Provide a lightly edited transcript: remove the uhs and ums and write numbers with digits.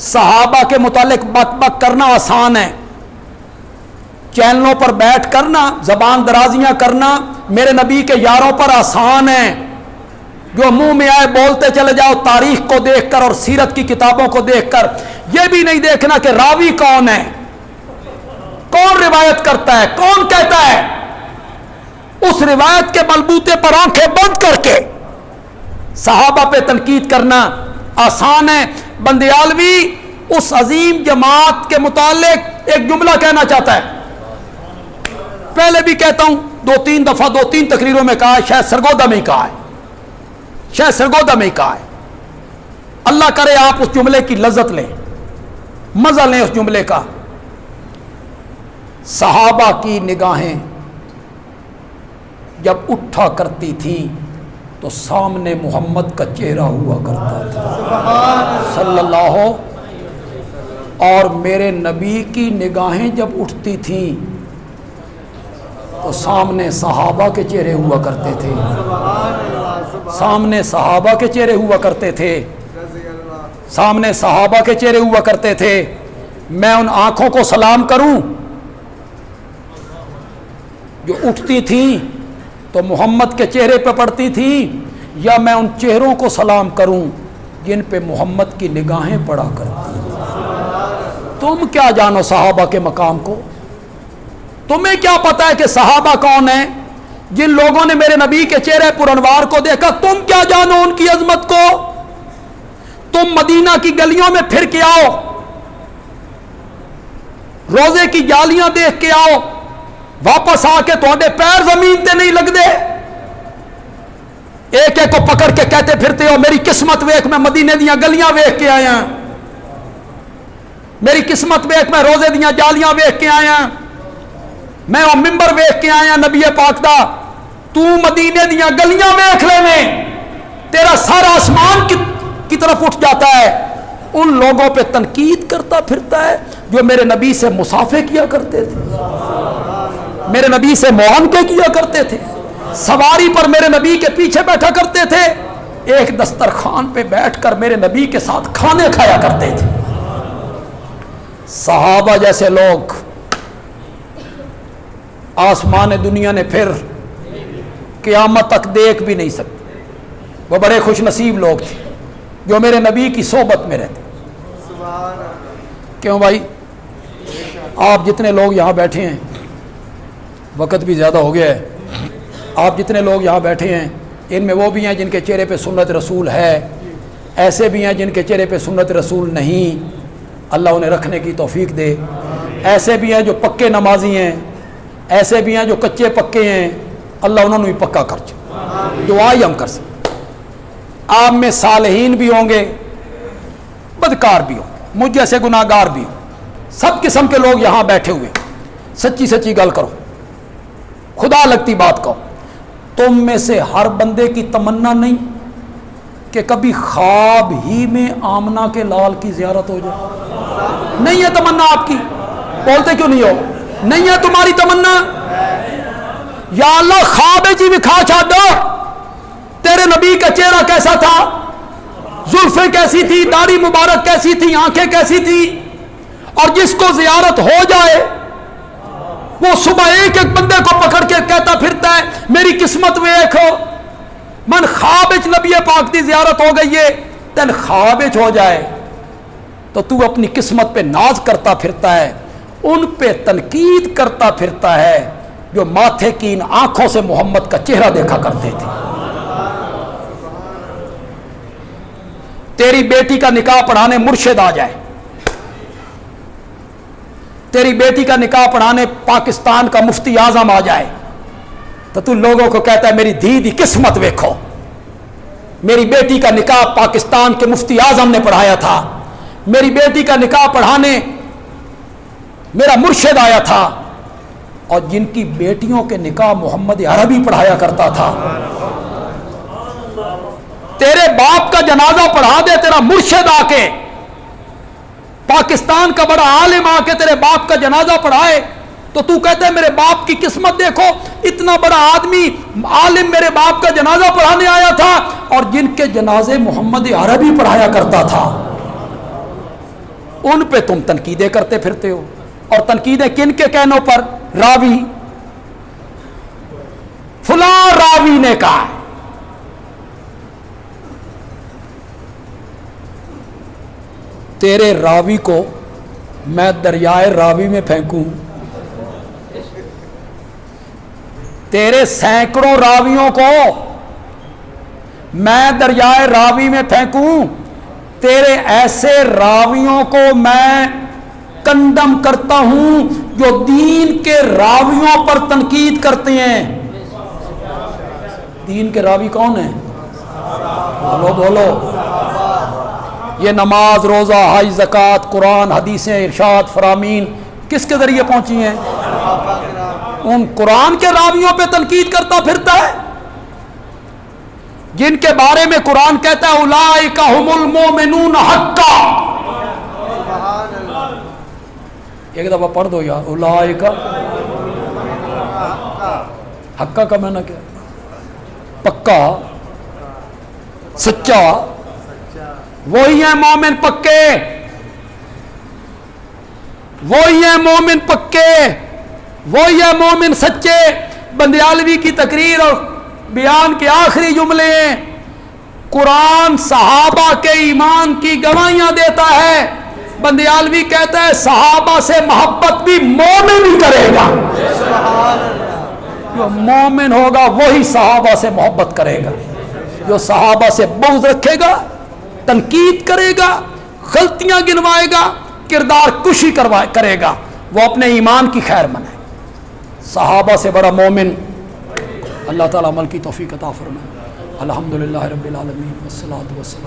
صحابہ کے متعلق بک بک کرنا آسان ہے، چینلوں پر بیٹھ کرنا زبان درازیاں کرنا میرے نبی کے یاروں پر آسان ہے، جو منہ میں آئے بولتے چلے جاؤ تاریخ کو دیکھ کر اور سیرت کی کتابوں کو دیکھ کر، یہ بھی نہیں دیکھنا کہ راوی کون ہے، کون روایت کرتا ہے، کون کہتا ہے، اس روایت کے بلبوتے پر آنکھیں بند کر کے صحابہ پہ تنقید کرنا آسان ہے۔ بندیالوی اس عظیم جماعت کے متعلق ایک جملہ کہنا چاہتا ہے، پہلے بھی کہتا ہوں، دو تین دفعہ دو تین تقریروں میں کہا ہے، شاید سرگودا میں ہی کہا ہے، شاید سرگودا میں ہی کہا ہے، اللہ کرے آپ اس جملے کی لذت لیں، مزہ لیں اس جملے کا۔ صحابہ کی نگاہیں جب اٹھا کرتی تھی تو سامنے محمد کا چہرہ ہوا کرتا تھا صلی اللہ، اور میرے نبی کی نگاہیں جب اٹھتی تھیں تو سامنے صحابہ کے چہرے ہوا کرتے تھے، سامنے صحابہ کے چہرے ہوا کرتے تھے، سامنے صحابہ کے چہرے ہوا کرتے تھے۔ میں ان آنکھوں کو سلام کروں جو اٹھتی تھیں تو محمد کے چہرے پہ پڑتی تھی، یا میں ان چہروں کو سلام کروں جن پہ محمد کی نگاہیں پڑا کرتی؟ تم کیا جانو صحابہ کے مقام کو؟ تمہیں کیا پتا ہے کہ صحابہ کون ہیں؟ جن لوگوں نے میرے نبی کے چہرے پر انوار کو دیکھا، تم کیا جانو ان کی عظمت کو؟ تم مدینہ کی گلیوں میں پھر کے آؤ، روزے کی جالیاں دیکھ کے آؤ، واپس آ کے تھوڑے پیر زمین تے نہیں لگ دے، ایک ایک کو پکڑ کے کہتے پھرتے ہو میری قسمت ویکھ، میں مدینے دیاں گلیاں ویکھ کے آیا، میری قسمت ویکھ، میں روزے دیاں جالیاں ویکھ کے آیا، میں وہ ممبر ویکھ کے آیا نبی پاک دا۔ تو مدینے دیاں گلیاں ویکھ لے میں، تیرا سارا آسمان کی طرف اٹھ جاتا ہے۔ ان لوگوں پہ تنقید کرتا پھرتا ہے جو میرے نبی سے مصافحے کیا کرتے تھے، میرے نبی سے معانقے کیا کرتے تھے، سواری پر میرے نبی کے پیچھے بیٹھا کرتے تھے، ایک دسترخوان پہ بیٹھ کر میرے نبی کے ساتھ کھانے کھایا کرتے تھے۔ صحابہ جیسے لوگ آسمان دنیا نے پھر قیامت تک دیکھ بھی نہیں سکتے۔ وہ بڑے خوش نصیب لوگ تھے جو میرے نبی کی صحبت میں رہتے۔ کیوں بھائی؟ آپ جتنے لوگ یہاں بیٹھے ہیں، وقت بھی زیادہ ہو گیا ہے، آپ جتنے لوگ یہاں بیٹھے ہیں ان میں وہ بھی ہیں جن کے چہرے پہ سنت رسول ہے، ایسے بھی ہیں جن کے چہرے پہ سنت رسول نہیں، اللہ انہیں رکھنے کی توفیق دے، ایسے بھی ہیں جو پکے نمازی ہیں، ایسے بھی ہیں جو کچے پکے ہیں، اللہ انہوں نے بھی پکا کر چاہے، دعا ہی ہم کر سکتے۔ آپ میں صالحین بھی ہوں گے، بدکار بھی ہوں گے، مجھ جیسے گناہگار بھی ہوں، سب قسم کے لوگ یہاں بیٹھے ہوئے۔ سچی سچی گل کرو، خدا لگتی بات کہو، تم میں سے ہر بندے کی تمنا نہیں کہ کبھی خواب ہی میں آمنہ کے لال کی زیارت ہو جائے؟ نہیں ہے تمنا آپ کی؟ بولتے کیوں نہیں ہو؟ نہیں ہے تمہاری تمنا؟ یا اللہ خواب جی بھی کھا چھا دو، تیرے نبی کا چہرہ کیسا تھا، زلفیں کیسی تھی، داڑھی مبارک کیسی تھی، آنکھیں کیسی تھی، اور جس کو زیارت ہو جائے وہ صبح ایک ایک بندے کو پکڑ کے کہتا پھرتا ہے میری قسمت ویکھو، من خوابچ نبی پاک دی زیارت ہو گئی ہے، تین خوابچ ہو جائے تو تو اپنی قسمت پہ ناز کرتا پھرتا ہے، ان پہ تنقید کرتا پھرتا ہے جو ماتھے کی ان آنکھوں سے محمد کا چہرہ دیکھا کرتے تھے۔ تیری بیٹی کا نکاح پڑھانے مرشد آ جائے، تیری بیٹی کا نکاح پڑھانے پاکستان کا مفتی اعظم آ جائے تو تو لوگوں کو کہتا ہے میری دھی دی قسمت ویکھو، میری بیٹی کا نکاح پاکستان کے مفتی اعظم نے پڑھایا تھا، میری بیٹی کا نکاح پڑھانے میرا مرشد آیا تھا، اور جن کی بیٹیوں کے نکاح محمد عربی پڑھایا کرتا تھا۔ تیرے باپ کا جنازہ پڑھا دے تیرا مرشد آ کے، پاکستان کا بڑا عالم آ کے تیرے باپ کا جنازہ پڑھائے تو تو کہتے ہے میرے باپ کی قسمت دیکھو، اتنا بڑا آدمی عالم میرے باپ کا جنازہ پڑھانے آیا تھا، اور جن کے جنازے محمد عربی پڑھایا کرتا تھا۔ ان پہ تم تنقیدیں کرتے پھرتے ہو. اور تنقیدیں کن کے کہنوں پر؟ راوی، فلاں راوی نے کہا ہے. تیرے راوی کو میں دریائے راوی میں پھینکوں؟ تیرے سینکڑوں راویوں کو میں دریائے راوی میں پھینکوں؟ تیرے ایسے راویوں کو میں کنڈم کرتا ہوں جو دین کے راویوں پر تنقید کرتے ہیں. دین کے راوی کون ہیں؟ بولو بولو. یہ نماز، روزہ، حج، زکوٰۃ، قرآن، حدیثیں، ارشاد، فرامین کس کے ذریعے پہنچی ہیں؟ ان قرآن کے راویوں پہ تنقید کرتا پھرتا ہے جن کے بارے میں قرآن کہتا ہے اولئک ھم المؤمنون حقا. ایک دفعہ پڑھ دو یار، اولئک حقا کا معنی کیا؟ پکا، سچا. وہی ہیں مومن پکے، وہی ہیں مومن پکے، وہی ہیں مومن سچے. بندیالوی کی تقریر اور بیان کے آخری جملے ہیں قرآن صحابہ کے ایمان کی گواہیاں دیتا ہے. بندیالوی کہتا ہے صحابہ سے محبت بھی مومن ہی کرے گا. جو مومن ہوگا وہی صحابہ سے محبت کرے گا. جو صحابہ سے بغض رکھے گا، تنقید کرے گا، غلطیاں گنوائے گا، کردار کشی کرے گا، وہ اپنے ایمان کی خیر منائے. صحابہ سے بڑا مومن اللہ تعالیٰ عمل کی توفیق عطا فرمائے. الحمدللہ رب العالمین والصلاۃ والسلام.